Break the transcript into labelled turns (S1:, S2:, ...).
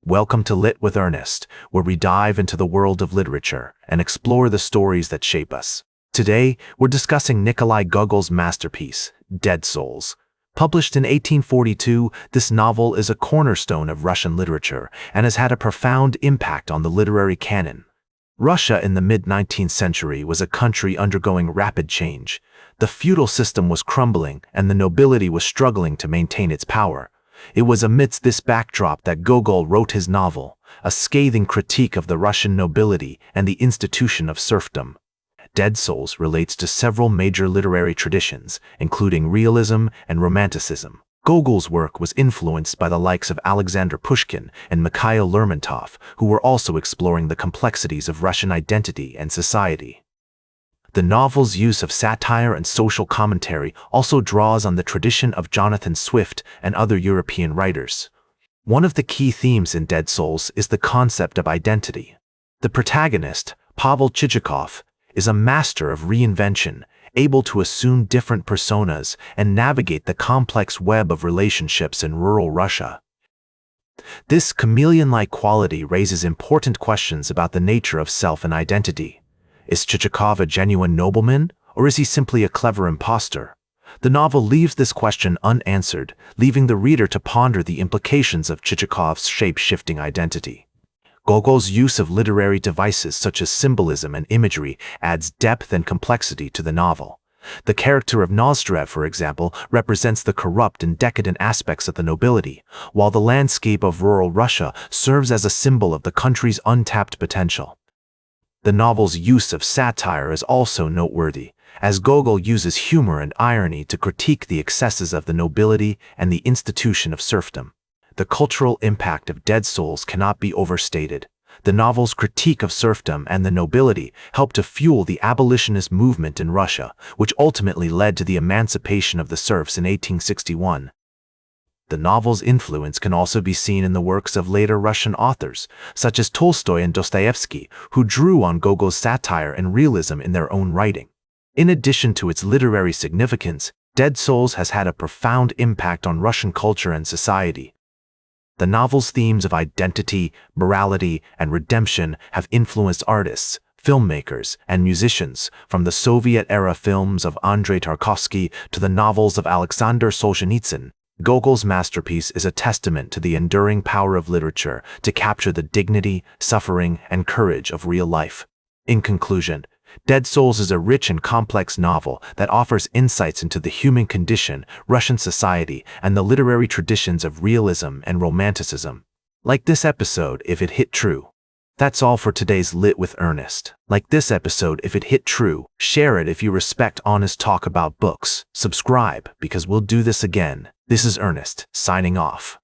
S1: Welcome to Lit with Ernest, where we dive into the world of literature and explore the stories that shape us. Today, we're discussing Nikolai Gogol's masterpiece, Dead Souls. Published in 1842, this novel is a cornerstone of Russian literature and has had a profound impact on the literary canon. Russia in the mid-19th century was a country undergoing rapid change. The feudal system was crumbling and the nobility was struggling to maintain its power. It was amidst this backdrop that Gogol wrote his novel, a scathing critique of the Russian nobility and the institution of serfdom. Dead Souls relates to several major literary traditions, including realism and romanticism. Gogol's work was influenced by the likes of Alexander Pushkin and Mikhail Lermontov, who were also exploring the complexities of Russian identity and society. The novel's use of satire and social commentary also draws on the tradition of Jonathan Swift and other European writers. One of the key themes in Dead Souls is the concept of identity. The protagonist, Pavel Chichikov, is a master of reinvention, able to assume different personas and navigate the complex web of relationships in rural Russia. This chameleon-like quality raises important questions about the nature of self and identity. Is Chichikov a genuine nobleman, or is he simply a clever imposter? The novel leaves this question unanswered, leaving the reader to ponder the implications of Chichikov's shape-shifting identity. Gogol's use of literary devices such as symbolism and imagery adds depth and complexity to the novel. The character of Nozdrev, for example, represents the corrupt and decadent aspects of the nobility, while the landscape of rural Russia serves as a symbol of the country's untapped potential. The novel's use of satire is also noteworthy, as Gogol uses humor and irony to critique the excesses of the nobility and the institution of serfdom. The cultural impact of Dead Souls cannot be overstated. The novel's critique of serfdom and the nobility helped to fuel the abolitionist movement in Russia, which ultimately led to the emancipation of the serfs in 1861. The novel's influence can also be seen in the works of later Russian authors, such as Tolstoy and Dostoevsky, who drew on Gogol's satire and realism in their own writing. In addition to its literary significance, Dead Souls has had a profound impact on Russian culture and society. The novel's themes of identity, morality, and redemption have influenced artists, filmmakers, and musicians, from the Soviet-era films of Andrei Tarkovsky to the novels of Alexander Solzhenitsyn. Gogol's masterpiece is a testament to the enduring power of literature to capture the dignity, suffering, and courage of real life. In conclusion, Dead Souls is a rich and complex novel that offers insights into the human condition, Russian society, and the literary traditions of realism and romanticism. Like this episode if it hit true. That's all for today's Lit with Ernest. Like this episode if it hit true. Share it if you respect honest talk about books. Subscribe, because we'll do this again. This is Ernest, signing off.